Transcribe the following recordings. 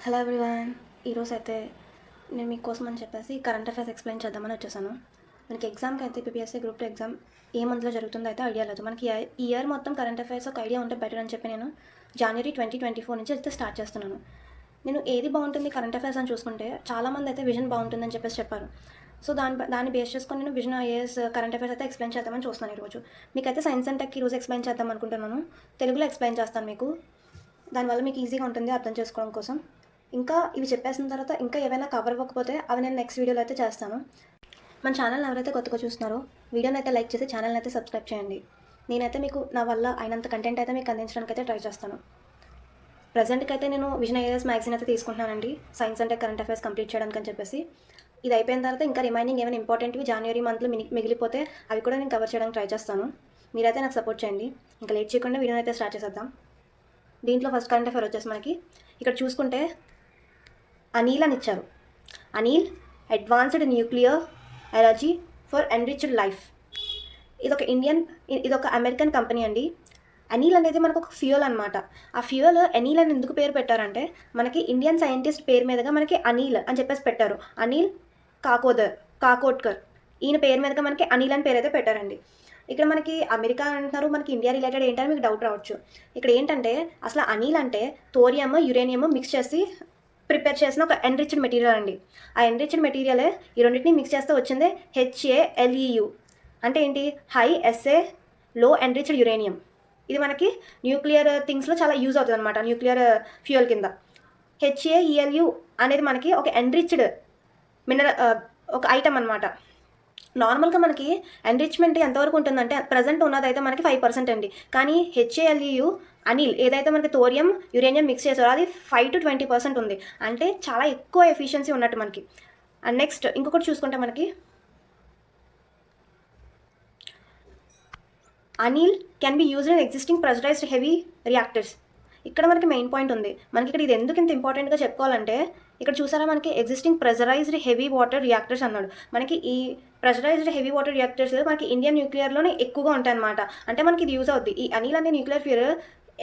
Hello everyone. ఈరోజు అయితే నేను మీకోసం అని చెప్పేసి కరెంట్ అఫైర్స్ ఎక్స్ప్లెయిన్ చేద్దామని వచ్చేసాను. మనకి ఎగ్జామ్కి అయితే పీపీఎస్సీ గ్రూప్ 2 ఎగ్జామ్ ఏ మంత్లో జరుగుతుందో అయితే ఐడియా లేదు. మనకి ఈ ఇయర్ మొత్తం కరెంట్ అఫైర్స్ ఒక ఐడియా ఉంటే బెటర్ అని చెప్పి నేను జనవరి 2024 నుంచి అయితే స్టార్ట్ చేస్తున్నాను. నేను ఏది బాగుంటుంది కరెంట్ అఫైర్స్ అని చూసుకుంటే చాలామంది అయితే విజన్ బాగుంటుందని చెప్పేసి చెప్పారు. సో దాన్ని బేస్ చేసుకొని నేను విజన్ ఐఏఎస్ కరెంట్ అఫైర్స్ అయితే ఎక్స్ప్లెయిన్ చేద్దామని చూస్తున్నాను ఈరోజు. మీకైతే సైన్స్ అండ్ టెక్ ఈరోజు ఎక్స్ప్లెయిన్ చేద్దాం అనుకుంటున్నాను. తెలుగులో ఎక్స్ప్లెయిన్ చేస్తాను మీకు. దానివల్ల మీకు ఈజీగా ఉంటుంది అర్థం చేసుకోవడం కోసం. ఇంకా ఇవి చెప్పేసిన తర్వాత ఇంకా ఏవైనా కవర్ అవ్వకపోతే అవి నేను నెక్స్ట్ వీడియోలో అయితే చేస్తాను. మన ఛానల్ ఎవరైతే కొత్తగా చూస్తున్నారో వీడియోని అయితే లైక్ చేసి ఛానల్ని అయితే సబ్స్క్రైబ్ చేయండి. నేనైతే మీకు నా వల్ల అయినంత కంటెంట్ అయితే మీకు అందించడానికి అయితే ట్రై చేస్తాను. ప్రజెంట్కి అయితే నేను విజన్ ఐఏఎస్ మ్యాగజైన్ అయితే తీసుకుంటున్నానండి, సైన్స్ అంటే కరెంట్ అఫైర్స్ కంప్లీట్ చేయడానికి అని చెప్పేసి. ఇది అయిపోయిన తర్వాత ఇంకా రిమైనింగ్ ఏమైనా ఇంపార్టెంట్వి జనవరి మంత్లో మిగిలిపోతే అవి కూడా నేను కవర్ చేయడానికి ట్రై చేస్తాను. మీరైతే నాకు సపోర్ట్ చేయండి. ఇంకా లేట్ చేయకుండా వీడియోని అయితే స్టార్ట్ చేసేద్దాం. దీంట్లో ఫస్ట్ కరెంట్ అఫైర్ వచ్చేసి మనకి ఇక్కడ చూసుకుంటే అనిల్ అని ఇచ్చారు. Anil advanced nuclear energy for enriched life. ఇదొక అమెరికన్ కంపెనీ అండి. అనిల్ అనేది మనకు ఒక ఫ్యూయల్ అనమాట. ఆ ఫ్యూయల్ అనిల్ అని ఎందుకు పేరు పెట్టారంటే మనకి ఇండియన్ సైంటిస్ట్ పేరు మీదుగా మనకి అనిల్ అని చెప్పేసి పెట్టారు. అనిల్ కాకోడ్కర్ ఈయన పేరు మీదుగా మనకి అనిల్ అని పేరు అయితే పెట్టారండి. ఇక్కడ మనకి అమెరికా అంటున్నారు, మనకి ఇండియా రిలేటెడ్ ఏంటని మీకు డౌట్ రావచ్చు. ఇక్కడ ఏంటంటే అసలు అనిల్ అంటే థోరియం యురేనియం మిక్స్ చేసి ప్రిపేర్ చేసిన ఒక ఎన్రిచ్డ్ మెటీరియల్ అండి. ఆ ఎన్రిచ్డ్ మెటీరియలే ఈ రెండింటిని మిక్స్ చేస్తే వచ్చిందే HALEU. అంటే ఏంటి? హై SA లో ఎన్రిచ్డ్ యురేనియం. ఇది మనకి న్యూక్లియర్ థింగ్స్లో చాలా యూజ్ అవుతుంది అనమాట, న్యూక్లియర్ ఫ్యూయల్ కింద. HALEU అనేది మనకి ఒక ఎన్రిచ్డ్ ఒక ఐటమ్ అనమాట. నార్మల్గా మనకి ఎన్రిచ్మెంట్ ఎంతవరకు ఉంటుందంటే ప్రజెంట్ ఉన్నదైతే మనకి 5% అండి. కానీ HALEU అనిల్ ఏదైతే మనకి థోరియం యురేనియం మిక్స్ చేసారో అది 5 to 20% ఉంది. అంటే చాలా ఎక్కువ ఎఫిషియన్సీ ఉన్నట్టు మనకి. అండ్ నెక్స్ట్ ఇంకొకటి చూసుకుంటే మనకి Anil can be used in existing pressurised heavy reactors. ఇక్కడ మనకి మెయిన్ పాయింట్ ఉంది. మనకి ఇక్కడ ఇది ఎందుకు ఇంత ఇంపార్టెంట్గా చెప్పుకోవాలంటే ఇక్కడ చూసారా మనకి existing pressurised heavy water reactors అన్నాడు. మనకి ఈ ప్రెషరైజ్డ్ హెవీ వాటర్ రియాక్టర్స్ మనకి ఇండియన్ న్యూక్లియర్లోనే ఎక్కువగా ఉంటాయి అనమాట. అంటే మనకి ఇది యూజ్ అవుద్ది. ఈ అనిల్ అనే న్యూక్లియర్ ఫ్యూయల్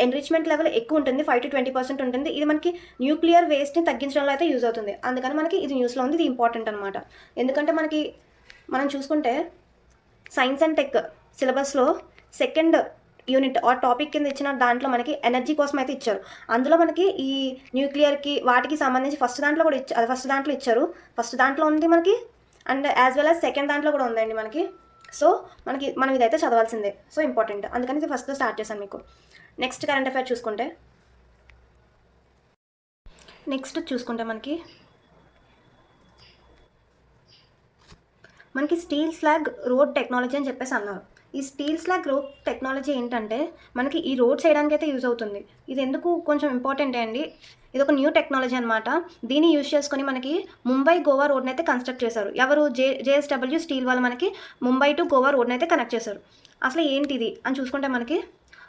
ఎన్రిచ్మెంట్ లెవెల్ ఎక్కువ ఉంటుంది, 5 to 20% ఉంటుంది. ఇది మనకి న్యూక్లియర్ వేస్ట్ని తగ్గించడంలో అయితే యూజ్ అవుతుంది. అందుకని మనకి ఇది న్యూస్లో ఉంది. ఇది ఇంపార్టెంట్ అనమాట. ఎందుకంటే మనం చూసుకుంటే సైన్స్ అండ్ టెక్ సిలబస్లో సెకండ్ యూనిట్ ఆ టాపిక్ కింద ఇచ్చిన దాంట్లో మనకి ఎనర్జీ కోసం అయితే ఇచ్చారు. అందులో మనకి ఈ న్యూక్లియర్కి వాటికి సంబంధించి ఫస్ట్ దాంట్లో ఇచ్చారు. ఫస్ట్ దాంట్లో ఉంది మనకి, and as well as second దాంట్లో కూడా ఉందండి మనకి. సో మనం ఇదైతే చదవాల్సిందే. సో ఇంపార్టెంట్, అందుకని ఇది ఫస్ట్ స్టార్ట్ చేశాను మీకు. నెక్స్ట్ కరెంట్ అఫైర్ చూసుకుంటే మనకి స్టీల్ స్లాగ్ రోడ్ టెక్నాలజీ అని చెప్పేసి అన్నారు. ఈ స్టీల్ స్లాగ్ రోడ్ టెక్నాలజీ ఏంటంటే మనకి ఈ రోడ్స్ వేయడానికి అయితే యూజ్ అవుతుంది. ఇది ఎందుకు కొంచెం ఇంపార్టెంటే అండి. ఇది ఒక న్యూ టెక్నాలజీ అనమాట. దీన్ని యూజ్ చేసుకొని మనకి ముంబై గోవా రోడ్ని అయితే కన్స్ట్రక్ట్ చేశారు. ఎవరు? JSW స్టీల్ వాళ్ళు మనకి ముంబై టు గోవా రోడ్ని అయితే కనెక్ట్ చేశారు. అసలు ఏంటిది అని చూసుకుంటే మనకి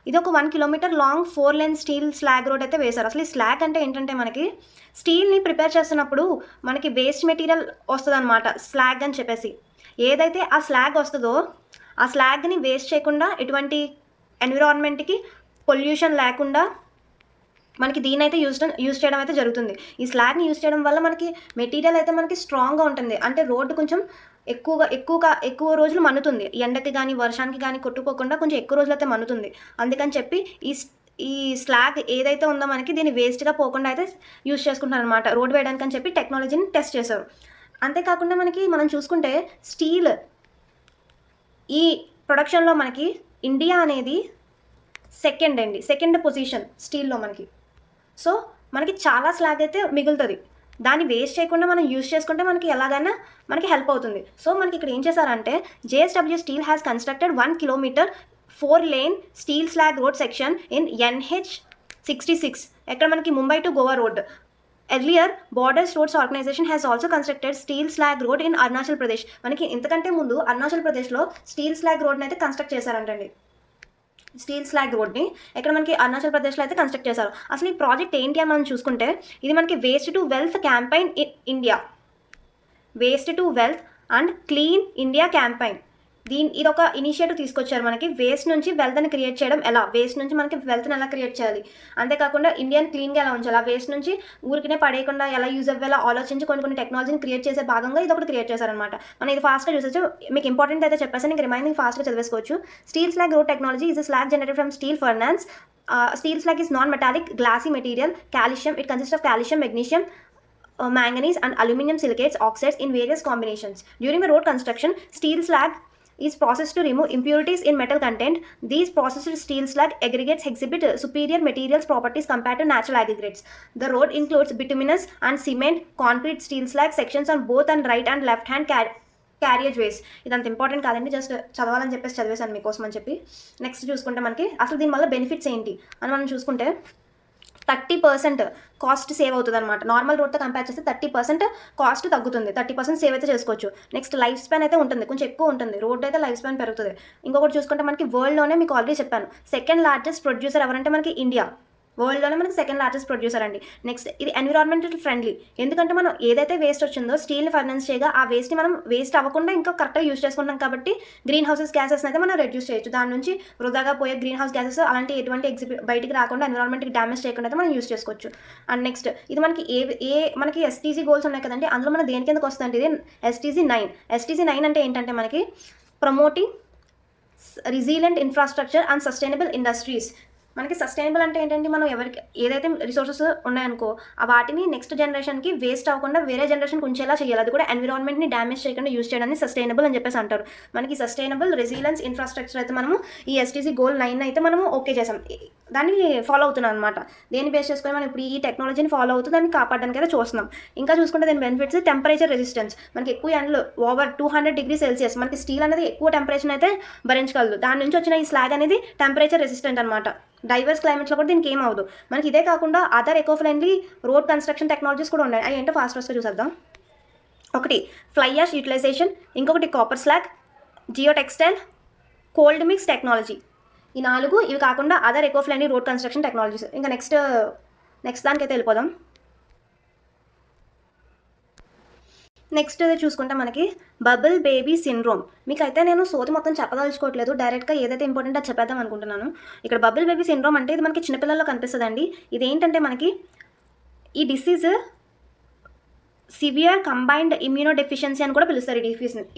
ఇది ఒక 1 kilometer long 4 lane steel slag road అయితే వేశారు. అసలు ఈ స్లాగ్ అంటే ఏంటంటే మనకి స్టీల్ని ప్రిపేర్ చేస్తున్నప్పుడు మనకి వేస్ట్ మెటీరియల్ వస్తుంది అనమాట, స్లాగ్ అని చెప్పేసి. ఏదైతే ఆ స్లాగ్ వస్తుందో ఆ స్లాగ్ని వేస్ట్ చేయకుండా ఎటువంటి ఎన్విరాన్మెంట్కి పొల్యూషన్ లేకుండా మనకి దీని అయితే యూజ్ చేయడం అయితే జరుగుతుంది. ఈ స్లాగ్ని యూజ్ చేయడం వల్ల మనకి మెటీరియల్ అయితే మనకి స్ట్రాంగ్గా ఉంటుంది. అంటే రోడ్డు కొంచెం ఎక్కువ రోజులు మన్నుతుంది. ఎండకి కానీ వర్షానికి కానీ కొట్టుకోకుండా కొంచెం ఎక్కువ రోజులు అయితే మన్నుతుంది. అందుకని చెప్పి ఈ స్లాగ్ ఏదైతే ఉందో మనకి దీన్ని వేస్ట్గా పోకుండా అయితే యూజ్ చేసుకుంటారు అనమాట రోడ్ వేయడానికి అని చెప్పి టెక్నాలజీని టెస్ట్ చేశారు. అంతేకాకుండా మనం చూసుకుంటే స్టీల్ ఈ ప్రొడక్షన్లో మనకి ఇండియా అనేది సెకండ్ పొజిషన్ స్టీల్లో మనకి. సో మనకి చాలా స్లాగ్ అయితే మిగులుతుంది. దాన్ని వేస్ట్ చేయకుండా మనం యూజ్ చేసుకుంటే మనకి ఎలాగైనా మనకి హెల్ప్ అవుతుంది. సో మనకి ఇక్కడ ఏం చేశారంటే JSW steel has constructed 1 kilometer 4 lane steel slag road section in NH66 ఎక్కడ మనకి Mumbai to Goa road. Earlier borders roads organisation has also constructed steel slag road in Arunachal Pradesh. మనకి ఇంతకంటే ముందు అరుణాచల్ ప్రదేశ్లో స్టీల్ స్లాగ్ రోడ్ని అయితే కన్స్ట్రక్ట్ చేశారంటండి. స్టీల్ స్లాగ్ రోడ్ని ఎక్కడ మనకి అరుణాచల్ ప్రదేశ్లో అయితే కన్స్ట్రక్ట్ చేశారు. అసలు ఈ ప్రాజెక్ట్ ఏంటి అని మనం చూసుకుంటే ఇది మనకి waste to wealth campaign in India, waste to wealth and clean India campaign ఇది ఒక ఇనిషియేటివ్ తీసుకొచ్చారు మనకి వేస్ట్ నుంచి వెల్త్ని క్రియేట్ చేయడం ఎలా, వేస్ట్ నుంచి మనకి వెల్త్ని ఎలా క్రియేట్ చేయాలి, అంతేకాకుండా ఇండియాని క్లీన్గా ఎలా ఉంచాలి, ఆ వేస్ట్ నుంచి ఊరికినే పడేయకుండా ఎలా యూజ్ అవ్వాలో ఆలోచించి కొన్ని టెక్నాలజీని క్రియేట్ చేసే భాగంగా ఇది ఒకటి క్రియేట్ చేశారనమాట. మనం ఇది ఫాస్ట్గా చూసొచ్చు. మీకు ఇంపార్టెంట్ అయితే చెప్పేసి నీకు రిమైనింగ్ ఫాస్ట్గా చదివేసుకోవచ్చు. Steel slag growth technology is slag generated from steel furnace. Steel slag is non-metallic glassy material. Calcium, it consists of calcium, magnesium, manganese and aluminum silicates oxides in various combinations. During the road construction, steel slag is processed to remove impurities in metal content. These processed steel slag aggregates exhibit superior materials properties compared to natural aggregates. The road includes bituminous and cement, concrete, steel slag sections on both and right and left hand క్యారియజ్ వేస్. ఇదంత important కాదండి, just చదవాలని చెప్పేసి చదివేశాను మీకోసం అని చెప్పి. Next చూసుకుంటే మనకి అసలు దీనివల్ల బెనిఫిట్స్ ఏంటి అని మనం చూసుకుంటే 30% కాస్ట్ సేవ్ అవుతుంది అనమాట. నార్మల్ రోడ్తో కంపేర్ చేస్తే 30% కాస్ట్ తగ్గుతుంది, 30% సేవ్ అయితే చేసుకోవచ్చు. నెక్స్ట్ లైఫ్ స్పాన్ అయితే ఉంటుంది, కొంచెం ఎక్కువ ఉంటుంది. రోడ్ అయితే లైఫ్ స్పాన్ పెరుగుతుంది. ఇంకొకటి చూసుకుంటే మనకి వరల్డ్లోనే మీకు ఆల్రెడీ చెప్పాను సెకండ్ లార్జెస్ట్ ప్రొడ్యూసర్ ఎవరంటే మనకి ఇండియా. వరల్డ్లోనే మనకి సెకండ్ లార్జెస్ట్ ప్రొడ్యూసర్ అండి. నెక్స్ట్ ఇది ఎన్విరాన్మెంటల్ ఫ్రెండ్లీ, ఎందుకంటే మనం ఏదైతే వేస్ట్ వచ్చిందో స్టీల్ని ఫర్నెన్స్ చేయగా ఆ వేస్ట్ని మనం వేస్ట్ అవ్వకుండా ఇంకా కరెక్ట్గా యూజ్ చేసుకుంటాం కాబట్టి గ్రీన్ హౌసెస్ గ్యాసెస్ అయితే మనం రెడ్యూస్ చేయొచ్చు. దాని నుంచి వృధాగా పోయే గ్రీన్ హౌస్ గ్యాసెస్ అలాంటి ఎటువంటి బయటికి రాకుండా ఎన్విరాన్మెంట్కి డ్యామేజ్ చేయకుండా అయితే మనం యూజ్ చేసుకోవచ్చు. అండ్ నెక్స్ట్ ఇది మనకి మనకి ఎస్టీజీ గోల్స్ ఉన్నాయి కదండి, అందులో మన దేని కిందకి వస్తుంది ఇది SDG 9. SDG 9 అంటే ఏంటంటే మనకి promoting resilient infrastructure and sustainable industries. మనకి సస్టైనబుల్ అంటే ఏంటంటే మనం ఎవరికి ఏదైతే రిసోర్సెస్ ఉన్నాయనుకో ఆ వాటిని నెక్స్ట్ జనరేషన్కి వేస్ట్ అవ్వకుండా వేరే జనరేషన్కి ఉంచేలా చేయాలి, అది కూడా ఎన్విరాన్మెంట్ని డ్యామేజ్ చేయకుండా యూజ్ చేయడాన్ని సస్టైనబుల్ అని చెప్పేసి అంటారు. మనకి సస్టైనబుల్ రెసిలియన్స్ ఇన్ఫ్రాస్ట్రక్చర్ అయితే మనము ఈ SDG గోల్ 9 అయితే మనము ఓకే చేసాం, దాన్ని ఫాలో అవుతున్నాం అనమాట. దేన్ని బేస్ చేసుకొని మనం ఇప్పుడు ఈ టెక్నాలజీని ఫాలో అవుతూ దాన్ని కాపాడడానికి అయితే చూస్తున్నాం. ఇంకా చూసుకుంటే దాని బెనిఫిట్స్ టెంపరేచర్ రెసిస్టెన్స్. మనకి ఎక్కువ ఎండలు ఓవర్ 200 degrees Celsius మనకి స్టీల్ అనేది ఎక్కువ టెంపరేచర్ అయితే భరించగలదు. దాని నుంచి వచ్చిన ఈ స్లాగ్ అనేది టెంపరేచర్ రెసిస్టెంట్ అనమాట. డైవర్స్ క్లైమేట్స్లో కూడా దీనికి ఏం అవ్వదు. మనకి ఇదే కాకుండా other eco friendly road construction technologies కూడా ఉన్నాయి. అవి ఏంటో ఫాస్ట్గా చూసేద్దాం. ఒకటి ఫ్లై యాష్ యూటిలైజేషన్, ఇంకొకటి copper slag, geotextile, cold mix technology. ఈ 4 ఇవి కాకుండా other eco friendly road construction technologies. ఇంకా నెక్స్ట్ దానికైతే వెళ్ళిపోదాం. నెక్స్ట్ చూసుకుంటే మనకి బబుల్ బేబీ సిండ్రోమ్. మీకైతే నేను సోది మొత్తం చెప్పదలుచుకోవట్లేదు, డైరెక్ట్గా ఏదైతే ఇంపార్టెంట్ అది చెప్పేద్దాం అనుకుంటున్నాను. ఇక్కడ బబుల్ బేబీ సిండ్రోమ్ అంటే ఇది మనకి చిన్నపిల్లల్లో కనిపిస్తుందండి. ఇదేంటంటే మనకి ఈ disease severe combined immuno deficiency అని కూడా పిలుస్తారు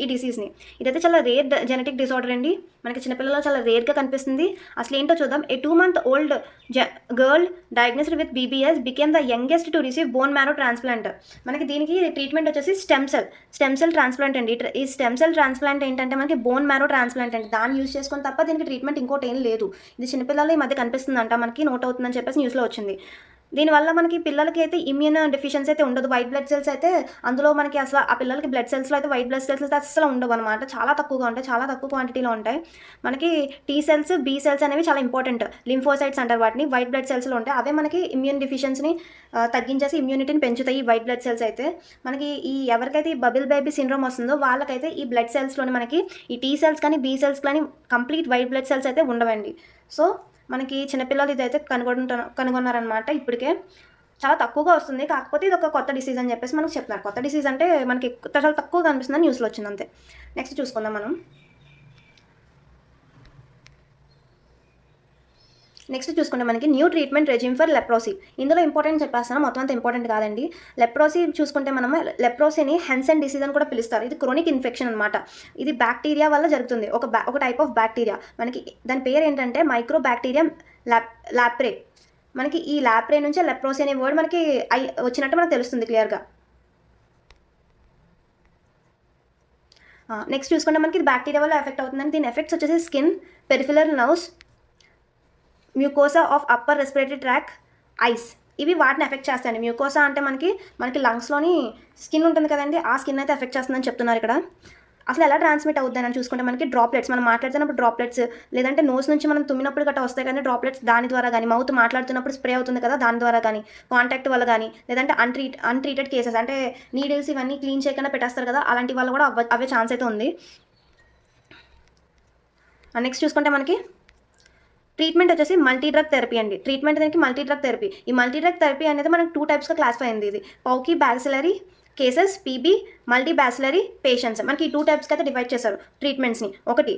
ఈ డిసీజ్ని. ఇదైతే చాలా రేర్ జెనెటిక్ డిసార్డర్ అండి, మనకి చిన్నపిల్లల్లో చాలా రేర్గా కనిపిస్తుంది. అసలు ఏంటో చూద్దాం. ఏ 2 month old girl diagnosed with BBS became the youngest to receive bone marrow transplant. మనకి దీనికి ట్రీట్మెంట్ వచ్చేసి స్టెమ్ సెల్ ట్రాన్స్ప్లాంట్ అండి. ఈ స్టెమ్ సెల్ ట్రాన్స్ప్లాంట్ ఏంటంటే మనకి బోన్ మ్యారో ట్రాన్స్ప్లాంట్ అండి. దాన్ని యూజ్ చేసుకొని తప్ప దీనికి ట్రీట్మెంట్ ఇంకోటి ఏం లేదు. ఇది చిన్నపిల్లలు ఈ మధ్య కనిపిస్తుందంట, మనకి నోట్ అవుతుందని చెప్పేసి న్యూస్లో వచ్చింది. దీనివల్ల మనకి పిల్లలకి అయితే ఇమ్యూన్ డెఫిషియన్సీ అయితే ఉండదు. వైట్ బ్లడ్ సెల్స్ అయితే అందులో మనకి అసలు ఆ పిల్లలకి బ్లడ్ సెల్స్లో అయితే వైట్ బ్లడ్ సెల్స్ అయితే అసలు ఉండవు అనమాట, చాలా తక్కువగా ఉంటాయి, చాలా తక్కువ క్వాంటిటీలో ఉంటాయి. మనకి T cells B cells అనేవి చాలా ఇంపార్టెంట్, లింఫోసైట్స్ అంటారు వాటిని. వైట్ బ్లడ్ సెల్స్లో ఉంటాయి, అవే మనకి ఇమ్యూన్ డెఫిషియన్సీని తగ్గించేసి ఇమ్యూనిటీని పెంచుతాయి ఈ వైట్ బ్లడ్ సెల్స్ అయితే. మనకి ఎవరికైతే ఈ బబుల్ బేబీ సిండ్రోమ్ వస్తుందో వాళ్ళకైతే ఈ బ్లడ్ సెల్స్లోని మనకి ఈ T cells కానీ B cells కానీ కంప్లీట్ వైట్ బ్లడ్ సెల్స్ అయితే ఉండవండి. సో మనకి చిన్నపిల్లలు ఇదైతే కనుగొన్నారనమాట. ఇప్పటికే చాలా తక్కువగా వస్తుంది, కాకపోతే ఇది ఒక కొత్త డిసీజ్ అని చెప్పేసి మనకు చెప్తున్నారు. కొత్త డిసీజ్ అంటే మనకి చాలా తక్కువ కనిపిస్తుందని న్యూస్లో వచ్చింది అంతే. నెక్స్ట్ చూసుకుందాం మనం. నెక్స్ట్ చూసుకుంటే మనకి న్యూ ట్రీట్మెంట్ రెజిమ్ ఫర్ లెప్రోసీ. ఇందులో ఇంపార్టెంట్ చెప్పేస్తాను, మొత్తం అంతా ఇంపార్టెంట్ కాదండి. లెప్రోసీ చూసుకుంటే మనం లెప్రోసీని హెన్సెన్ డిసీజ్ అని కూడా పిలుస్తారు. ఇది క్రోనిక్ ఇన్ఫెక్షన్ అనమాట. ఇది బ్యాక్టీరియా వల్ల జరుగుతుంది, ఒక టైప్ ఆఫ్ బ్యాక్టీరియా. మనకి దాని పేరు ఏంటంటే మైక్రో బ్యాక్టీరియం లాప్రే. మనకి ఈ లాప్రే నుంచే లెప్రోసీ అనే వర్డ్ మనకి వచ్చినట్టు మనకు తెలుస్తుంది క్లియర్గా. నెక్స్ట్ చూసుకుంటే మనకి ఇది బ్యాక్టీరియా వల్ల ఎఫెక్ట్ అవుతుందని. దీని ఎఫెక్ట్స్ వచ్చేసి skin, peripheral nerves, mucosa of upper respiratory tract, ice, ఇవి వాటిని ఎఫెక్ట్ చేస్తాయండి. మ్యూకోసా అంటే మనకి లంగ్స్లోని స్కిన్ ఉంటుంది కదండి, ఆ స్కిన్ అయితే ఎఫెక్ట్ చేస్తుందని చెప్తున్నారు ఇక్కడ. అసలు ఎలా ట్రాన్స్మిట్ అవుద్ది అని చూసుకుంటే మనకి డ్రాప్లెట్స్, మనం మాట్లాడుతున్నప్పుడు డ్రాప్లెట్స్, లేదంటే నోస్ నుంచి మనం తుమ్మినప్పుడు గట్రా వస్తాయి కానీ డ్రాప్లెట్స్, దాని ద్వారా కానీ, మౌత్ మాట్లాడుతున్నప్పుడు స్ప్రే అవుతుంది కదా దాని ద్వారా కానీ, కాంటాక్ట్ వల్ల కానీ, లేదంటే అన్ట్రీటెడ్ కేసెస్ అంటే నీడిల్స్ ఇవన్నీ క్లీన్ చేయకుండా పెట్టేస్తారు కదా, అలాంటి వల్ల కూడా అవే ఛాన్స్ అయితే ఉంది. నెక్స్ట్ చూసుకుంటే మనకి ట్రీట్మెంట్ వచ్చేసి మల్టీ డ్రగ్ థెరపీ అండి. ట్రీట్మెంట్ దానికి మల్టీ డ్రగ్ థెరపీ. ఈ మల్టీ డ్రగ్ థెరపీ అనేది మనకి 2 typesగా క్లాసిఫై అయింది. ఇది paucibacillary cases, PB, multibacillary patients. మనకి ఈ 2 టైప్స్కి అయితే డివైడ్ చేశారు ట్రీట్మెంట్స్ని. ఒకటి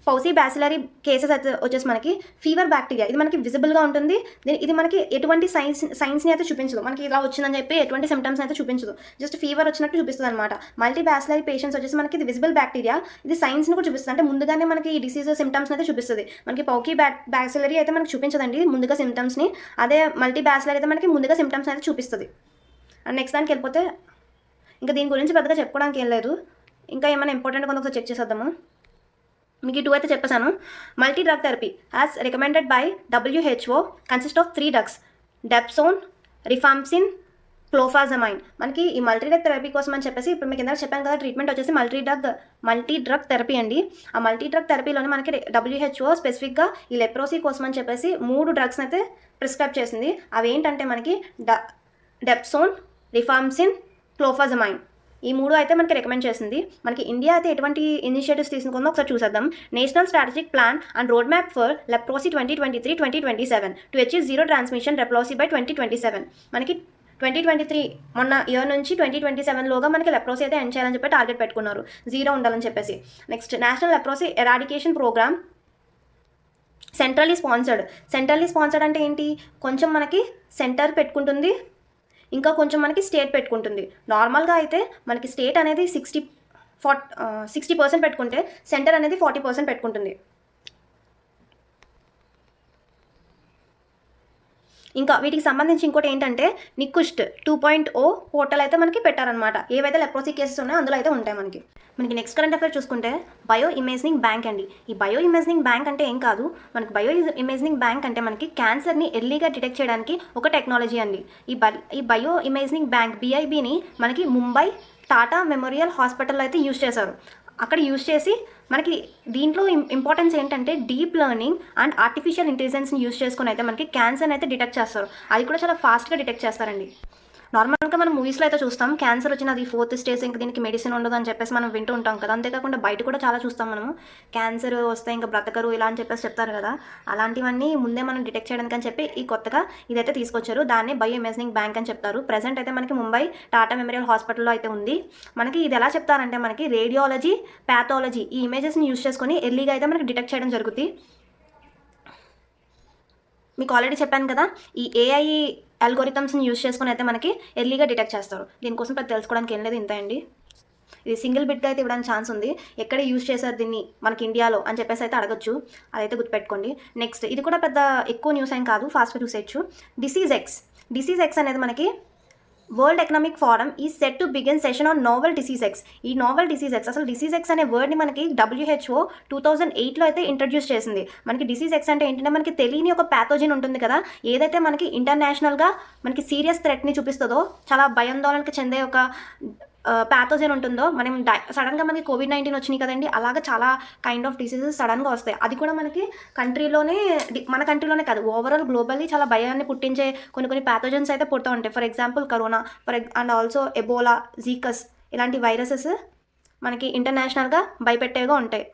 పౌసీ బ్యాసిలరీ కేసెస్ అయితే వచ్చేసి మనకి ఫీవర్ బ్యాక్టీరియా. ఇది మనకి విజిబుల్గా ఉంటుంది. ఇది మనకి ఎటువంటి సైన్స్ని అయితే చూపించదు. మనకి ఇలా వచ్చిందని చెప్పి ఎటువంటి సిమ్టమ్స్ అయితే చూపించదు. జస్ట్ ఫీవర్ వచ్చినట్టు చూపిస్తుంది అనమాట. మల్టీ బ్యాసిలరీ పేషెంట్స్ వచ్చేసి మనకి ఇది విజిబుల్ బ్యాక్టీరియా. ఇది సైన్స్ని కూడా చూపిస్తుంది. అంటే ముందుగానే మనకి ఈ డిసీజ్ సిమ్టమ్స్ అయితే చూపిస్తుంది. మనకి బ్యాసిలరీ అయితే మనకి చూపించదండి ముందుగా సిమ్టమ్స్ని. అదే మల్టీ బ్యాసిలరీ అయితే మనకి ముందుగా సిమ్టమ్స్ అయితే చూపిస్తుంది. అండ్ నెక్స్ట్ దానికి వెళ్ళిపోతే ఇంకా దీని గురించి పెద్దగా చెప్పుకోవడానికి ఏం లేదు. ఇంకా ఏమైనా ఇంపార్టెంట్ కొంత ఒకసారి చెక్ చేసేద్దాము. మీకు 2 అయితే చెప్పేసాను. Multi drug therapy as recommended by WHO consist of 3 drugs: dapsone, rifampicin, clofazimine. మనకి ఈ మల్టీ డ్రగ్ థెరపీ కోసం అని చెప్పేసి ఇప్పుడు మీకు ఇందాక చెప్పాను కదా, ట్రీట్మెంట్ వచ్చేసి మల్టీ డ్రగ్ థెరపీ అండి. ఆ మల్టీ డ్రగ్ థెరపీలోనే మనకి WHO స్పెసిఫిక్గా ఈ లెప్రోసీ కోసం అని చెప్పేసి 3 డ్రగ్స్ని అయితే ప్రిస్క్రైబ్ చేసింది. అవి ఏంటంటే మనకి డెప్సోన్, రిఫాంప్సిన్, క్లోఫాజమైన్. ఈ 3 అయితే మనకి రికమెండ్ చేసింది. మనకి ఇండియా అయితే ఎటువంటి ఇనిషియేటివ్స్ తీసుకుందో ఒకసారి చూసేద్దాం. National strategic plan and road map for leprosy 2023-2027 to achieve zero transmission leprosy by 2027. మనకి 2023 మొన్న ఇయర్ నుంచి 2027లోగా మనకి లెప్రోసీ అయితే ఎండ్ చేయాలని చెప్పి టార్గెట్ పెట్టుకున్నారు, జీరో ఉండాలని చెప్పేసి. Next national leprosy eradication programme centrally sponsored అంటే ఏంటి? కొంచెం మనకి సెంటర్ పెట్టుకుంటుంది, ఇంకా కొంచెం మనకి స్టేట్ పెట్టుకుంటుంది. నార్మల్గా అయితే మనకి స్టేట్ అనేది 60% పెట్టుకుంటే సెంటర్ అనేది 40% పెట్టుకుంటుంది. ఇంకా వీటికి సంబంధించి ఇంకోటి ఏంటంటే నికుష్ట్ 2.0 పోర్టల్ అయితే మనకి పెట్టారనమాట. ఏవైతే లెప్రోసీ కేసెస్ ఉన్నాయో అందులో అయితే ఉంటాయి మనకి నెక్స్ట్ కరెంట్ అఫైర్ చూసుకుంటే బయో ఇమేజింగ్ బ్యాంక్ అండి. ఈ బయో ఇమేజింగ్ బ్యాంక్ అంటే ఏం కాదు, మనకి బయో ఇమేజింగ్ బ్యాంక్ అంటే మనకి క్యాన్సర్ని ఎర్లీగా డిటెక్ట్ చేయడానికి ఒక టెక్నాలజీ అండి. ఈ బయో ఇమేజింగ్ బ్యాంక్ BIBని మనకి ముంబై టాటా మెమోరియల్ హాస్పిటల్లో అయితే యూజ్ చేశారు. అక్కడ యూజ్ చేసి మనకి దీంట్లో ఇంపార్టెన్స్ ఏంటంటే డీప్ లెర్నింగ్ అండ్ ఆర్టిఫిషియల్ ఇంటెలిజెన్స్ని యూజ్ చేసుకుని అయితే మనకి క్యాన్సర్ని అయితే డిటెక్ట్ చేస్తారు. అది కూడా చాలా ఫాస్ట్గా డిటెక్ట్ చేస్తారండి. నార్మల్గా మనం మూవీస్లో అయితే చూస్తాం క్యాన్సర్ వచ్చిన అది 4th స్టేజ్, ఇంకా దీనికి మెడిసిన్ ఉండదు అని చెప్పేసి మనం వింటూ ఉంటాం కదా. అంతేకాకుండా బయట కూడా చాలా చూస్తాం మనము, క్యాన్సర్ వస్తే ఇంకా బ్రతకరు ఇలా అని చెప్పేసి చెప్తారు కదా. అలాంటివన్నీ ముందే మనం డిటెక్ట్ చేయడానికి అని చెప్పి ఈ కొత్తగా ఇదైతే తీసుకొచ్చారు. దాన్ని బయో ఇమేజింగ్ బ్యాంక్ అని చెప్తారు. ప్రెసెంట్ అయితే మనకి ముంబై టాటా మెమోరియల్ హాస్పిటల్లో అయితే ఉంది. మనకి ఇది ఎలా చెప్తారంటే మనకి రేడియాలజీ, ప్యాథాలజీ ఈ ఇమేజెస్ని యూజ్ చేసుకొని ఎర్లీగా అయితే మనకి డిటెక్ట్ చేయడం జరుగుతుంది. మీకు ఆల్రెడీ చెప్పాను కదా, ఈ AI అల్గోరిథమ్స్ని యూజ్ చేసుకుని అయితే మనకి ఎర్లీగా డిటెక్ట్ చేస్తారు. దీనికోసం పెద్ద తెలుసుకోవడానికి ఏం లేదు, ఇంత అండి. ఇది సింగిల్ బిట్గా అయితే ఇవ్వడానికి ఛాన్స్ ఉంది. ఎక్కడ యూజ్ చేశారు దీన్ని మనకి ఇండియాలో అని చెప్పేసి అయితే అడగచ్చు, అదైతే గుర్తుపెట్టుకోండి. నెక్స్ట్ ఇది కూడా పెద్ద ఎక్కువ న్యూస్ ఏం కాదు, ఫాస్ట్గా చూసేయచ్చు. డిసీజ్ ఎక్స్ అనేది మనకి వరల్డ్ ఎకనామిక్ ఫోరం ఈ set to begin session on novel disease X. ఈ నోవెల్ డిసీజ్ ఎక్స్, అసలు డిసీజ్ ఎక్స్ అనే వర్డ్ని మనకి WHO 2008లో అయితే ఇంట్రడ్యూస్ చేసింది. మనకి డిసీజ్ ఎక్స్ అంటే ఏంటంటే మనకి తెలియని ఒక ప్యాథోజన్ ఉంటుంది కదా, ఏదైతే మనకి ఇంటర్నేషనల్గా మనకి సీరియస్ థ్రెట్ని చూపిస్తుందో, చాలా భయాందోళనకి చెందే ఒక ప్యాథోజన్ ఉంటుందో, మనం సడన్గా మనకి COVID-19 వచ్చినాయి కదండి, అలాగా చాలా కైండ్ ఆఫ్ డిసీజెస్ సడన్గా వస్తాయి. అది కూడా మనకి మన కంట్రీలోనే కాదు, ఓవరాల్ గ్లోబల్లీ చాలా భయాన్ని పుట్టించే కొన్ని ప్యాథోజన్స్ అయితే పుడుతూ ఉంటాయి. For example corona, and also Ebola, జీకస్ ఇలాంటి వైరసెస్ మనకి ఇంటర్నేషనల్గా భయపెట్టేగా ఉంటాయి.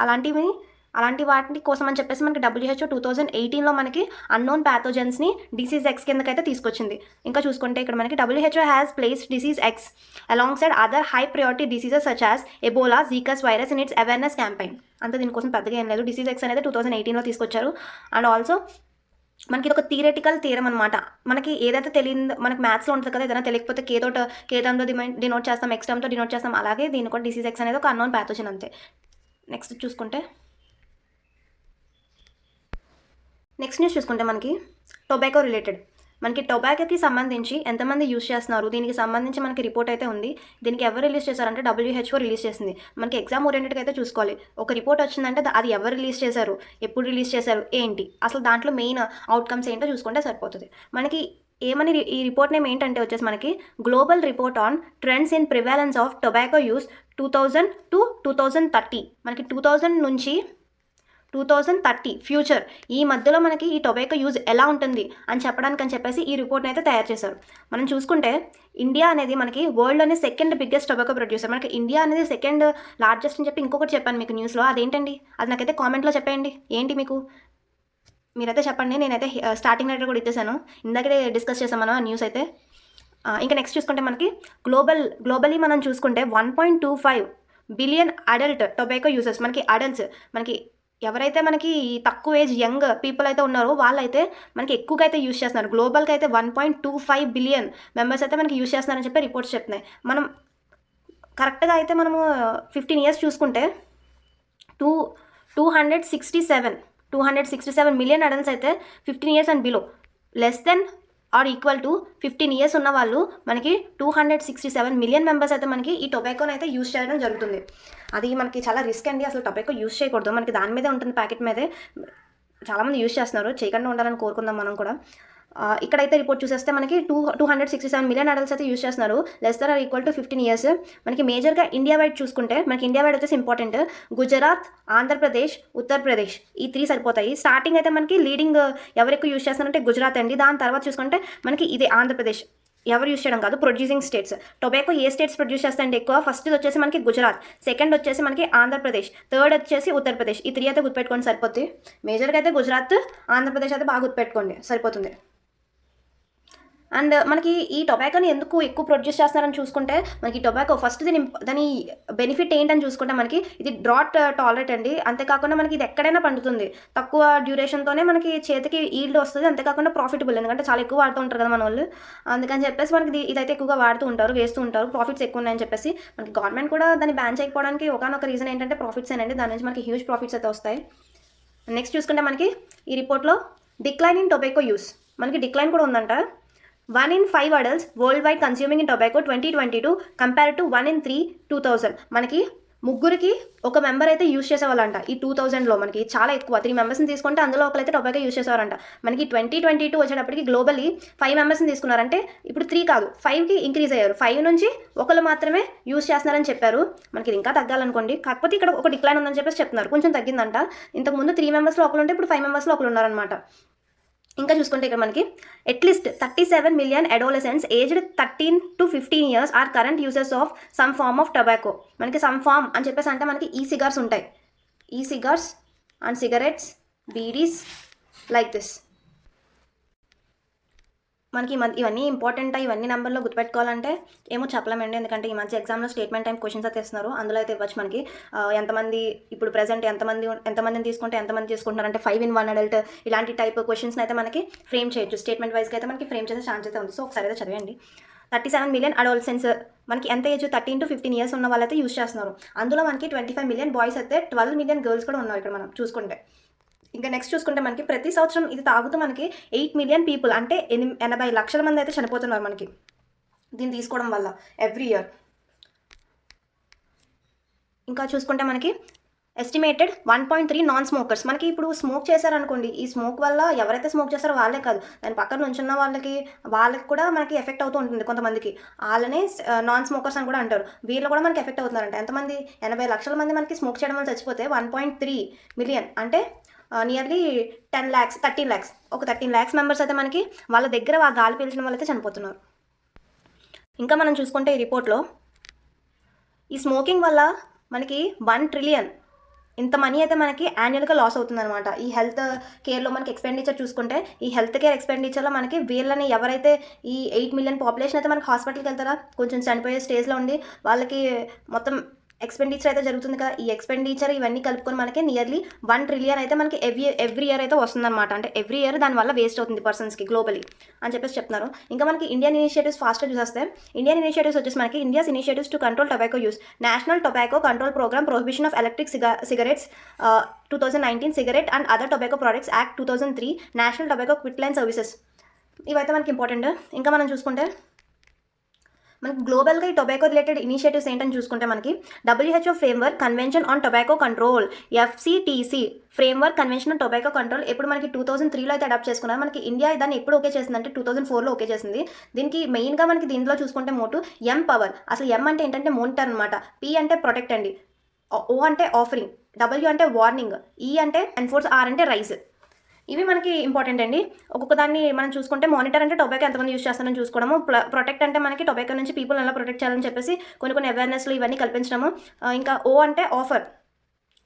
అలాంటి వాటి కోసం అని చెప్పేసి మనకి WHO 2018లో మనకి అన్నోన్ ప్యాథోజన్స్ని డిసీజ్ ఎక్స్ కిందకైతే తీసుకొచ్చింది. ఇంకా చూసుకుంటే ఇక్కడ మనకి WHO has placed disease X alongside other high priority diseases such as Ebola, జీకస్ virus in its awareness campaign. అంతా దీనికోసం పెద్దగా ఏం లేదు. డిసీజ్ ఎక్స్ అనేది 2018లో తీసుకొచ్చారు. అండ్ ఆల్సో మనకి ఇది ఒక థియరటికల్ థియరం అనమాట. మనకి ఏదైతే తెలియదు, మనకి మ్యాథ్స్లో ఉంటుంది కదా, ఏదైనా తెలియకపోతే కేటంతో డినోట్ చేస్తాం, ఎక్స్ టర్మ్తో డినోట్ చేస్తాం. అలాగే దీని కూడా డిసీజ్ ఎక్స్ అనేది ఒక అన్నోన్ ప్యాథోజన్ అంతే. నెక్స్ట్ న్యూస్ చూసుకుంటే మనకి టొబాకో రిలేటెడ్. మనకి టొబాకోకి సంబంధించి ఎంతమంది యూజ్ చేస్తున్నారు, దీనికి సంబంధించి మనకి రిపోర్ట్ అయితే ఉంది. దీనికి ఎవరు రిలీజ్ చేశారంటే WHO రిలీజ్ చేసింది. మనకి ఎగ్జామ్ ఓరియంటెడ్గా అయితే చూసుకోవాలి. ఒక రిపోర్ట్ వచ్చిందంటే అది ఎవరు రిలీజ్ చేశారు, ఎప్పుడు రిలీజ్ చేశారు, ఏంటి, అసలు దాంట్లో మెయిన్ అవుట్కమ్స్ ఏంటో చూసుకుంటే సరిపోతుంది. మనకి ఈ రిపోర్ట్ నేమ్ ఏంటంటే వచ్చేసి మనకి global report on trends in prevalence of tobacco use 2000 to 2030. మనకి 2000 నుంచి 2030 ఫ్యూచర్ ఈ మధ్యలో మనకి ఈ టొబాకో యూజ్ ఎలా ఉంటుంది అని చెప్పేసి ఈ రిపోర్ట్ని అయితే తయారు చేశారు. మనం చూసుకుంటే ఇండియా అనేది మనకి వరల్డ్లోనే సెకండ్ బిగ్గెస్ట్ టొబాకో ప్రొడ్యూసర్. మనకి ఇండియా అనేది సెకండ్ లార్జెస్ట్ అని చెప్పి ఇంకొకటి చెప్పాను మీకు న్యూస్లో, అదేంటండి అది నాకైతే కామెంట్లో చెప్పండి. ఏంటి మీకు మీరైతే చెప్పండి. నేనైతే స్టార్టింగ్ లెటర్ కూడా ఇచ్చేసాను, ఇందాకే డిస్కస్ చేసాం మనం ఆ న్యూస్ అయితే. ఇంకా నెక్స్ట్ చూసుకుంటే మనకి గ్లోబలీ మనం చూసుకుంటే 1.25 బిలియన్ అడల్ట్ టొబాకో యూజర్స్, మనకి అడల్ట్స్, మనకి ఎవరైతే మనకి తక్కువ ఏజ్ యంగ్ పీపుల్ అయితే ఉన్నారో వాళ్ళైతే మనకి ఎక్కువగా అయితే యూజ్ చేస్తున్నారు. గ్లోబల్గా అయితే 1.25 బిలియన్ మెంబర్స్ అయితే మనకి యూజ్ చేస్తున్నారని చెప్పి రిపోర్ట్స్ చెప్తున్నాయి. మనం కరెక్ట్గా అయితే మనము 15 ఇయర్స్ చూసుకుంటే 267 మిలియన్ అడల్ట్స్ అయితే 15 years and below, less than or equal to 15 years ఉన్న వాళ్ళు మనకి 267 మిలియన్ మెంబర్స్ అయితే మనకి ఈ టొబాకోని అయితే యూజ్ చేయడం జరుగుతుంది. అది మనకి చాలా రిస్క్ అండి, అసలు టొబాకో యూజ్ చేయకూడదు. మనకి దాని మీదే ఉంటుంది, ప్యాకెట్ మీదే. చాలామంది యూజ్ చేస్తున్నారు, చేయకుండా ఉండాలని కోరుకుందాం మనం కూడా. ఇక్కడైతే రిపోర్ట్ చూసేస్తే మనకి 267 మిలియన్ అడల్ట్స్ అయితే యూజ్ చేస్తున్నారు, less than or equal to 15 years. మనకి మేజర్గా ఇండియా వైడ్ చూసుకుంటే మనకి ఇండియా వైడ్ వచ్చేసి ఇంపార్టెంట్ గుజరాత్, ఆంధ్రప్రదేశ్, ఉత్తరప్రదేశ్, ఈ 3 సరిపోతాయి. స్టార్టింగ్ అయితే మనకి లీడింగ్ ఎవరు ఎక్కువ యూజ్ చేస్తారంటే గుజరాత్ అండి. దాని తర్వాత చూసుకుంటే మనకి ఇదే ఆంధ్రప్రదేశ్. ఎవరు యూజ్ చేయడం కాదు, ప్రొడ్యూసింగ్ స్టేట్స్. టొబాకో ఏ స్టేట్స్ ప్రొడ్యూస్ చేస్తాయంటే ఎక్కువ, ఫస్ట్ వచ్చేసి మనకి గుజరాత్, సెకండ్ వచ్చేసి మనకి ఆంధ్రప్రదేశ్, థర్డ్ వచ్చేసి ఉత్తరప్రదేశ్. ఈ 3 అయితే గుర్తుపెట్టుకోండి సరిపోతుంది. మేజర్గా అయితే గుజరాత్, ఆంధ్రప్రదేశ్ అయితే బాగా గుర్తుపెట్టుకోండి, సరిపోతుంది. అండ్ మనకి ఈ టొబాకోని ఎందుకు ఎక్కువ ప్రొడ్యూస్ చేస్తున్నారని చూసుకుంటే మనకి టొబాకో ఫస్ట్ దాని బెనిఫిట్ ఏంటని చూసుకుంటే మనకి ఇది డ్రాట్ టాలరేట్ అండి. అంతేకాకుండా మనకి ఇది ఎక్కడైనా పండుతుంది, తక్కువ డ్యూరేషన్తోనే మనకి చేతికి ఈల్డ్ వస్తుంది. అంతేకాకుండా ప్రాఫిటబుల్, ఎందుకంటే చాలా ఎక్కువ వాడుతూ ఉంటారు కదా మన వాళ్ళు. అందుకని చెప్పేసి మనకి ఇదైతే ఎక్కువగా వాడుతూ ఉంటారు, వేస్తూ ఉంటారు, ప్రాఫిట్స్ ఎక్కువ ఉన్నాయని చెప్పేసి. మనకి గవర్నమెంట్ కూడా దాన్ని బ్యాన్ చేయకపోవడానికి ఒకనొక రీజన్ ఏంటంటే ప్రాఫిట్స్ ఏనండి. దాని నుంచి మనకి హ్యూజ్ ప్రాఫిట్స్ అయితే వస్తాయి. నెక్స్ట్ చూసుకుంటే మనకి ఈ రిపోర్ట్లో డిక్లైన్ ఇన్ టొబాకో యూస్, మనకి డిక్లైన్ కూడా ఉందంట. 1 in 5 adults worldwide consuming in tobacco 2022 compared to 1 in 3 2000. మనకి ముగ్గురికి ఒక మెంబర్ అయితే యూజ్ చేసేవాళ్ళంట ఈ 2000లో. మనకి చాలా ఎక్కువ, 3 మెంబర్స్ని తీసుకుంటే అందులో ఒకరైతే టొబాకో యూజ్ చేసేవారంట. మనకి 2022 వచ్చేటప్పటికి గ్లోబలీ 5 మెంబర్స్ని తీసుకున్నారంటే ఇప్పుడు 3 కాదు 5కి ఇంక్రీజ్ అయ్యారు. 5 నుంచి ఒకరు మాత్రమే యూజ్ చేస్తున్నారని చెప్పారు. మనకి ఇది ఇంకా తగ్గాలనుకోండి, కాకపోతే ఇక్కడ ఒక డిక్లైన్ ఉందని చెప్పేసి చెప్తున్నారు, కొంచెం తగ్గిందంట. ఇంతకుముందు 3 మెంబర్స్లో ఒకరు ఉంటే ఇప్పుడు 5 మెంబర్స్లో ఒకరు ఉన్నారనమాట. ఇంకా చూసుకుంటే ఇక్కడ మనకి at least 37 million adolescents aged 13 to 15 years are current users of some form of tobacco. మనకి సమ్ ఫార్మ్ అని చెప్పేసి అంటే మనకి ఈ సిగార్స్ ఉంటాయి, ఈ cigars and cigarettes, beedis, like this. మనకి ఇవన్నీ ఇంపార్టెంట్, ఇవన్నీ నెంబర్లో గుర్తుపెట్టుకోవాలంటే ఏమో చెప్పలేమండి, ఎందుకంటే ఈ మధ్య ఎగ్జామ్లో స్టేట్మెంట్ టైం క్వశ్చన్స్ అయితే ఇస్తున్నారు. అందులో అయితే ఇవ్వచ్చు మనకి ఎంతమంది ఇప్పుడు ప్రెజెంట్ ఎంతమందిని తీసుకుంటే ఎంతమంది తీసుకుంటున్నారంటే 5 in 1 అడల్ట్, ఇలాంటి టైప్ క్వశ్చన్స్ని అయితే మనకి ఫ్రేమ్ చేయొచ్చు. స్టేట్మెంట్ వైజ్గా అయితే మనకి ఫ్రేమ్ చేసే ఛాన్స్ అయితే ఉంది. సో ఒకసారి అయితే చదివండి. 37 మిలియన్ అడోలసెంట్స్, మనకి ఎంత ఏజ్ 13 to 15 ఇయర్స్ ఉన్న వాళ్ళైతే యూజ్ చేస్తున్నారు. అందులో మనకి 25 మిలియన్ బాయ్స్ అయితే 12 మిలియన్ గర్ల్స్ కూడా ఉన్నారు ఇక్కడ మనం చూసుకుంటే. ఇంకా నెక్స్ట్ చూసుకుంటే మనకి ప్రతి సంవత్సరం ఇది తాగుతూ మనకి 8 మిలియన్ పీపుల్ అంటే 80 లక్షల మంది అయితే చనిపోతున్నారు మనకి దీన్ని తీసుకోవడం వల్ల ఎవ్రీ ఇయర్. ఇంకా చూసుకుంటే మనకి ఎస్టిమేటెడ్ 1.3 నాన్ స్మోకర్స్, మనకి ఇప్పుడు స్మోక్ చేశారనుకోండి, ఈ స్మోక్ వల్ల ఎవరైతే స్మోక్ చేస్తారో వాళ్ళే కాదు, దాని పక్కన నుంచున్న వాళ్ళకి కూడా మనకి ఎఫెక్ట్ అవుతూ ఉంటుంది. కొంతమందికి వాళ్ళనే నాన్ స్మోకర్స్ అని కూడా అంటారు. వీళ్ళు కూడా మనకి ఎఫెక్ట్ అవుతున్నారంట. ఎంతమంది 80 లక్షల మంది మనకి స్మోక్ చేయడం వల్ల చచ్చిపోతే 1.3 మిలియన్ అంటే నియర్లీ 10 lakhs 13 lakhs, ఒక 13 lakhs మెంబర్స్ అయితే మనకి వాళ్ళ దగ్గర ఆ గాలి పీల్చడం వల్ల అయితే చనిపోతున్నారు. ఇంకా మనం చూసుకుంటే ఈ రిపోర్ట్లో ఈ స్మోకింగ్ వల్ల మనకి 1 trillion ఇంత మనీ అయితే మనకి యాన్యువల్గా లాస్ అవుతుందన్నమాట. ఈ హెల్త్ కేర్లో మనకి ఎక్స్పెండిచర్ చూసుకుంటే ఈ హెల్త్ కేర్ ఎక్స్పెండిచర్లో మనకి వీళ్ళని ఎవరైతే ఈ 8 మిలియన్ పాపులేషన్ అయితే మనకి హాస్పిటల్కి వెళ్తారా, కొంచెం చనిపోయే స్టేజ్లో ఉండి వాళ్ళకి మొత్తం ఎక్స్పెండిచర్ అయితే జరుగుతుంది కదా, ఈ ఎక్స్పెండిచర్ ఇవన్నీ కలుపుకొని మనకి నియర్లీ 1 trillion అయితే మనకి ఎవ్రీ ఇయర్ అయితే వస్తుందన్నమాట. అంటే ఎవ్రీ ఇయర్ దానివల్ల వేస్ట్ అవుతుంది పర్సన్స్కి గ్లోబలీ అని చెప్పేసి చెప్తున్నారు. ఇంకా మనకి ఇండియన్ ఇనిషియేటివ్స్ ఫాస్ట్గా చూసేస్తే ఇండియన్ ఇనిషియేటివ్స్ వచ్చేసి మనకి India's initiatives to control tobacco use, national tobacco control programme, prohibition of electric cigarettes 2019, cigarette and other tobacco products act 2003, national tobacco quit line services. ఇవైతే మనకి ఇంపార్టెంట్. ఇంకా మనం చూసుకుంటే మనకి గ్లోబల్గా ఈ టొబాకో రిలేటెడ్ ఇనిషియేటివ్స్ ఏంటని చూసుకుంటే మనకి WHO framework convention on tobacco control, FCTC framework convention on tobacco control ఎప్పుడు మనకి 2003లో అయితే అడాప్ట్ చేసుకున్నారు. మనకి ఇండియా దాన్ని ఎప్పుడు ఓకే చేసిందంటే 2004లో ఓకే చేసింది. దీనికి మెయిన్గా మనకి దీంట్లో చూసుకుంటే మోటు M పవర్. అసలు M అంటే ఏంటంటే మోనిటర్ అనమాట, P అంటే ప్రొటెక్ట్ అండి, O అంటే ఆఫరింగ్, W అంటే వార్నింగ్, E అంటే ఎన్ఫోర్స్, R అంటే రైజ్. ఇవి మనకి ఇంపార్టెంట్ అండి. ఒక్కొక్క దాన్ని మనం చూసుకుంటే మానిటర్ అంటే టొబాకో ఎంతమంది యూజ్ చేస్తారని చూసుకోవడము, ప్రొటెక్ట్ అంటే మనకి టొబాకో నుంచి పీపుల్ ఎలా ప్రొటెక్ట్ చేయాలని చెప్పేసి కొన్ని అవేర్నెస్లు ఇవన్నీ కల్పించడము. ఇంకా O అంటే ఆఫర్,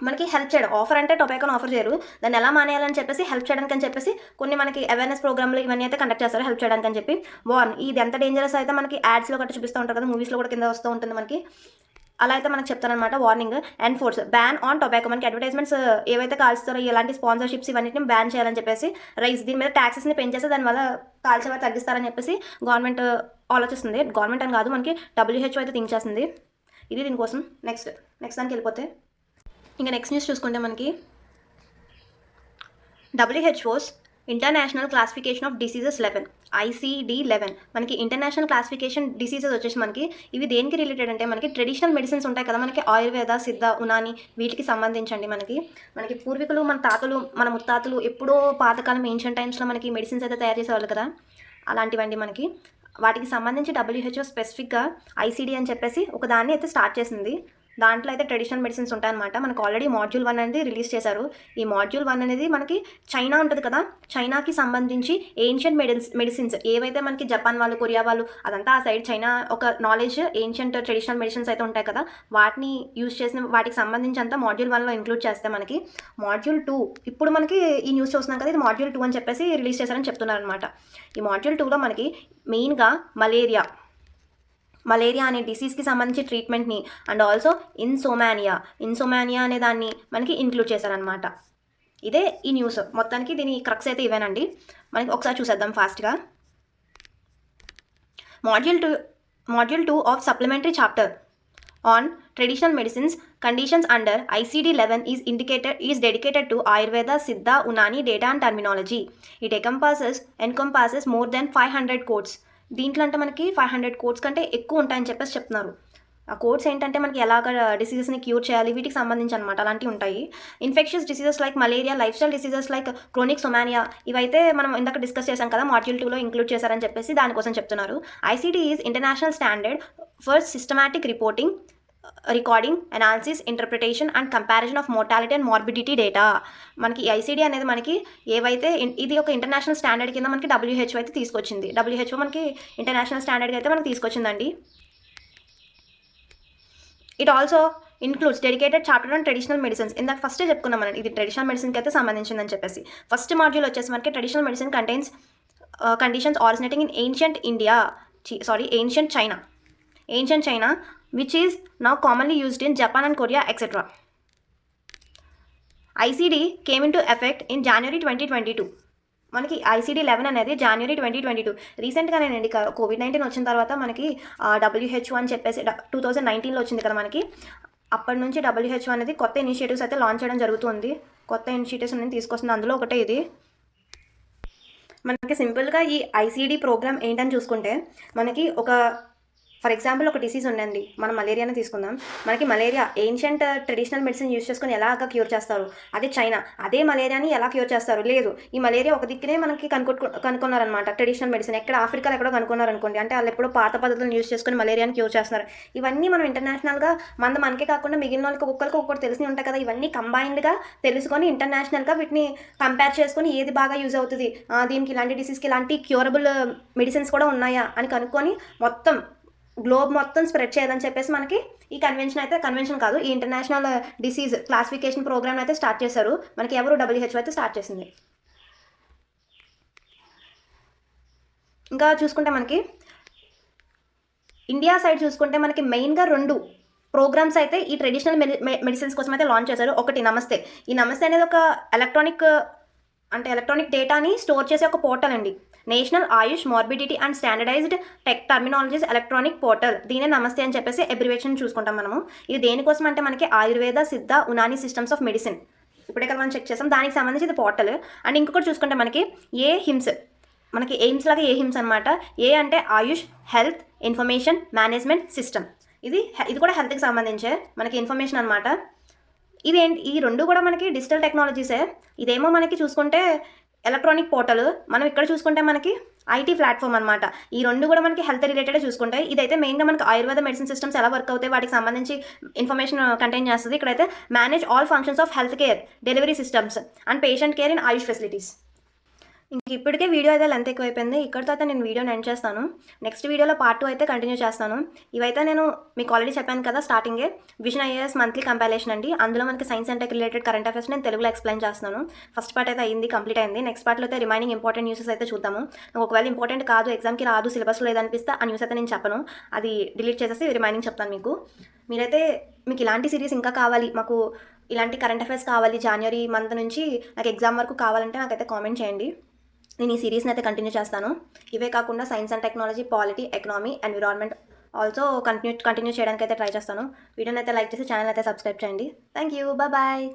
మనకి హెల్ప్ చేయడం, ఆఫర్ అంటే టొబాకోని ఆఫర్ చేయరు, దాన్ని ఎలా మానేయాలని చెప్పేసి హెల్ప్ చేయడానికి అని చెప్పేసి కొన్ని మనకి అవేర్నెస్ ప్రోగ్రామ్లు ఇవన్నీ అయితే కండక్ట్ చేస్తారు హెల్ప్ చేయడానికి అని చెప్పి. ఇది ఎంత డేంజరస్ అయితే మనకి యాడ్స్లో గట్రా చూపిస్తూ ఉంటారు కదా, మూవీస్లో కూడా కింద వస్తూ ఉంటుంది మనకి. అలా అయితే మనకు చెప్తారనమాట warning. Enforce ban on tobacco, మనకి అడ్వర్టైజ్మెంట్స్ ఏవైతే కాల్స్తారో ఇలాంటి స్పాన్సర్షిప్స్ ఇవన్నిటిని బ్యాన్ చేయాలని చెప్పేసి. దీని మీద ట్యాక్సెస్ని పెంచేసి దానివల్ల కాల్చేవారు తగ్గిస్తారని చెప్పేసి గవర్నమెంట్ ఆలోచిస్తుంది. గవర్నమెంట్ అని కాదు, మనకి WHO అయితే థింక్ చేస్తుంది. ఇది దీనికోసం. నెక్స్ట్ దానికి వెళ్ళిపోతే ఇంకా నెక్స్ట్ న్యూస్ చూసుకుంటే మనకి WHO's international classification of diseases 11 ICD-11. మనకి ఇంటర్నేషనల్ క్లాసిఫికేషన్ డిసీజెస్ వచ్చేసి మనకి ఇవి దేనికి రిలేటెడ్ అంటే మనకి ట్రెడిషనల్ మెడిసిన్స్ ఉంటాయి కదా, మనకి ఆయుర్వేద, సిద్ధ, ఉనాని వీటికి సంబంధించండి. మనకి పూర్వీకులు, మన తాతలు, మన ముత్తాతలు ఎప్పుడో పాతకాలం ఏన్షియంట్ టైమ్స్లో మనకి మెడిసిన్స్ అయితే తయారు చేసేవాళ్ళు కదా, అలాంటివండి మనకి. వాటికి సంబంధించి WHO స్పెసిఫిక్గా ICD అని చెప్పేసి ఒక దాన్ని అయితే స్టార్ట్ చేసింది. దాంట్లో అయితే ట్రెడిషనల్ మెడిసిన్స్ ఉంటాయన్నమాట. మనకు ఆల్రెడీ మాడ్యూల్ 1 అనేది రిలీజ్ చేశారు. ఈ మాడ్యూల్ 1 అనేది మనకి చైనా ఉంటుంది కదా, చైనాకి సంబంధించి ఏన్షియంట్ మెడిసిన్స్ ఏవైతే మనకి జపాన్ వాళ్ళు, కొరియా వాళ్ళు అదంతా ఆ సైడ్ చైనా ఒక నాలెడ్జ్ ఏన్షియంట్ ట్రెడిషనల్ మెడిసిన్స్ అయితే ఉంటాయి కదా, వాటిని యూజ్ చేసిన వాటికి సంబంధించి అంతా మాడ్యూల్ 1లో ఇంక్లూడ్ చేస్తే మనకి మాడ్యూల్ 2 ఇప్పుడు మనకి ఈ న్యూస్ చూస్తున్నాం కదా, ఇది మాడ్యూల్ 2 అని చెప్పేసి రిలీజ్ చేశారని చెప్తున్నారు అనమాట. ఈ మాడ్యూల్ 2లో మనకి మెయిన్గా మలేరియా అనే డిసీజ్కి సంబంధించి ట్రీట్మెంట్ని అండ్ ఆల్సో ఇన్సోమానియా అనే దాన్ని మనకి ఇంక్లూడ్ చేశారనమాట. ఇదే ఈ న్యూస్ మొత్తానికి. దీని క్రక్స్ అయితే ఇవేనండి. మనకి ఒకసారి చూసేద్దాం ఫాస్ట్గా. Module 2 of supplementary chapter on traditional medicines conditions under ICD-11 is dedicated to Ayurveda, Siddha, Unani data and terminology. It encompasses more than 500 codes. దీంట్లో అంటే మనకి 500 కోడ్స్ కంటే ఎక్కువ ఉంటాయని చెప్పేసి చెప్తున్నారు. ఆ కోడ్స్ ఏంటంటే మనకి ఎలాగ డిసీజెస్ని క్యూర్ చేయాలి వీటికి సంబంధించి అనమాట, అలాంటివి ఉంటాయి. Infections diseases like malaria, lifestyle diseases like chronic సొమానియా ఇవైతే మనం ఇందాక డిస్కస్ చేశాం కదా, మాడ్యూల్ 2లో ఇంక్లూడ్ చేశారని చెప్పేసి దానికోసం చెప్తున్నారు. ICD is international standard for systematic recording, analysis, interpretation and comparison of mortality and morbidity data. మనకి ICD అనేది మనకి ఏవైతే ఇది ఒక ఇంటర్నేషనల్ స్టాండర్డ్ కింద మనకి WHO అయితే తీసుకొచ్చింది. WHO మనకి ఇంటర్నేషనల్ స్టాండర్డ్గా అయితే మనకి తీసుకొచ్చిందండి. It also includes dedicated chapter on traditional medicines. ఇందాక ఫస్టే చెప్పుకున్నాం మనం, ఇది ట్రెడిషనల్ మెడిసిన్కి అయితే సంబంధించిందని చెప్పేసి. ఫస్ట్ మాడ్యూల్ వచ్చేసి మనకి traditional medicine contains conditions originating in ancient China which is now commonly used in Japan and Korea, etc. ICD came into effect in January 2022. మనకి ICD-11 అనేది January 2022 రీసెంట్గానేనండి. COVID-19 వచ్చిన తర్వాత మనకి WHO అని చెప్పేసి 2019లో వచ్చింది కదా మనకి. అప్పటి నుంచి WHO అనేది కొత్త ఇనిషియేటివ్స్ అయితే లాంచ్ చేయడం జరుగుతుంది. కొత్త ఇనిషియేటివ్స్ అనేది తీసుకొస్తుంది, అందులో ఒకటే ఇది. మనకి సింపుల్గా ఈ ICD ప్రోగ్రామ్ ఏంటని చూసుకుంటే మనకి ఫర్ ఎగ్జాంపుల్ ఒక డిసీజ్ ఉండండి, మనం మలేరియాని తీసుకుందాం. మనకి malaria ancient traditional medicine use చేసుకొని ఎలాగ క్యూర్ చేస్తారు, అదే చైనా అదే మలేరియాని ఎలా క్యూర్ చేస్తారు, లేదు ఈ మలేరియా ఒక దిక్కునే మనకి కనుక్కున్నారనమాట ట్రెడిషనల్ మెడిసిన్, ఎక్కడ ఆఫ్రికాలో ఎక్కడో కనుక్కున్నారనుకోండి, అంటే వాళ్ళు ఎప్పుడో పాత పద్ధతులను యూజ్ చేసుకొని మలేరియాని క్యూర్ చేస్తున్నారు. ఇవన్నీ మనం ఇంటర్నేషనల్గా మనకే కాకుండా మిగిలిన వాళ్ళకి ఒక్కరికి తెలిసి ఉంటాయి కదా, ఇవన్నీ కంబైన్డ్గా తెలుసుకొని ఇంటర్నేషనల్గా వీటిని కంపేర్ చేసుకొని ఏది బాగా యూజ్ అవుతుంది, దీనికి ఇలాంటి డిసీజ్కి ఇలాంటి క్యూరబుల్ మెడిసిన్స్ కూడా ఉన్నాయా అని కనుక్కొని మొత్తం గ్లోబ్ మొత్తం స్ప్రెడ్ చేయాలని చెప్పేసి మనకి ఈ కన్వెన్షన్ కాదు, ఈ ఇంటర్నేషనల్ డిసీజ్ క్లాసిఫికేషన్ ప్రోగ్రామ్ అయితే స్టార్ట్ చేశారు. మనకి ఎవరు WHO అయితే స్టార్ట్ చేసింది. ఇంకా చూసుకుంటే మనకి ఇండియా సైడ్ చూసుకుంటే మనకి మెయిన్గా 2 ప్రోగ్రామ్స్ అయితే ఈ ట్రెడిషనల్ మెడిసిన్స్ కోసం అయితే లాంచ్ చేశారు. ఒకటి నమస్తే. ఈ నమస్తే అనేది ఒక ఎలక్ట్రానిక్ డేటాని స్టోర్ చేసే ఒక పోర్టల్ అండి. National AYUSH morbidity and standardised terminologies electronic portal, దీనే నమస్తే అని చెప్పేసి అబ్రివేషన్ చూసుకుంటాం మనము. ఇది దేనికోసం అంటే మనకి ఆయుర్వేద, సిద్ధ, ఉనాని సిస్టమ్స్ ఆఫ్ మెడిసిన్ ఇప్పుడే కదా మనం చెక్ చేసాం, దానికి సంబంధించి ఇది పోర్టల్. అండ్ ఇంకొకటి చూసుకుంటే మనకి మనకి ఎయిమ్స్ లాగా హిమ్స్ అనమాట. అంటే ఆయుష్ హెల్త్ ఇన్ఫర్మేషన్ మేనేజ్మెంట్ సిస్టమ్. ఇది కూడా హెల్త్కి సంబంధించే మనకి ఇన్ఫర్మేషన్ అనమాట. ఈ 2 కూడా మనకి డిజిటల్ టెక్నాలజీసే. ఇదేమో మనకి చూసుకుంటే ఎలక్ట్రానిక్ పోర్టల్, మనం ఇక్కడ చూసుకుంటే మనకి IT ప్లాట్ఫామ్ అనమాట. ఈ 2 కూడా మనకి హెల్త్ రిలేటెడ్ చూసుకుంటాయి. ఇదైతే మెయిన్గా మనకి ఆయుర్వేద మెడిసిన్ సిస్టమ్స్ ఎలా వర్క్ అవుతాయి వాటికి సంబంధించి ఇన్ఫర్మేషన్ కంటైన్ చేస్తుంది. ఇక్కడైతే manage all functions of health care, delivery systems and patient care in Ayush facilities. ఇంక ఇప్పటికే వీడియో అయితే లెంత్ ఎక్కువైపోయింది. ఇక్కడితో అయితే నేను వీడియోని ఎండ్ చేస్తాను. నెక్స్ట్ వీడియోలో పార్ట్ 2 అయితే కంటిన్యూ చేస్తాను. ఇవైతే నేను మీకు ఆల్రెడీ చెప్పాను కదా స్టార్టింగే. విజన్ ఐఏఎస్ మంత్లీ కంపైలేషన్ అండి. అందులో మనకి science and tech related current affairs నేను తెలుగులో ఎక్స్‌ప్లెయిన్ చేస్తున్నాను. ఫస్ట్ పార్ట్ అయితే అయింది, కంప్లీట్ అయింది. నెక్స్ట్ పార్ట్‌లో అయితే రిమైనింగ్ ఇంపార్టెంట్ న్యూసెస్ అయితే చూద్దాము. ఒకవేళ ఇంపార్టెంట్ కాదు, ఎగ్జామ్‌కి రాదు, సిలబస్‌లో లేదనిపిస్తే ఆ న్యూస్ అయితే నేను చెప్పను. అది డిలీట్ చేసేసి రిమైనింగ్ చెప్తాను మీకు. మీరైతే మీకు ఇలాంటి సీరీస్ ఇంకా కావాలి, మాకు ఇలాంటి కరెంట్ అఫైర్స్ కావాలి జాన్యురీ మంత్ నుంచి నాకు ఎగ్జామ్ వరకు కావాలంటే నాకైతే కామెంట్ చేయండి. నేను ఈ సిరీస్ని అయితే కంటిన్యూ చేస్తాను. ఇవే కాకుండా science and technology, polity, economy, environment also continue చేయడానికి అయితే ట్రై చేస్తాను. వీడియోని అయితే లైక్ చేసి ఛానల్ అయితే సబ్స్క్రైబ్ చేయండి. Thank you. బాయ్.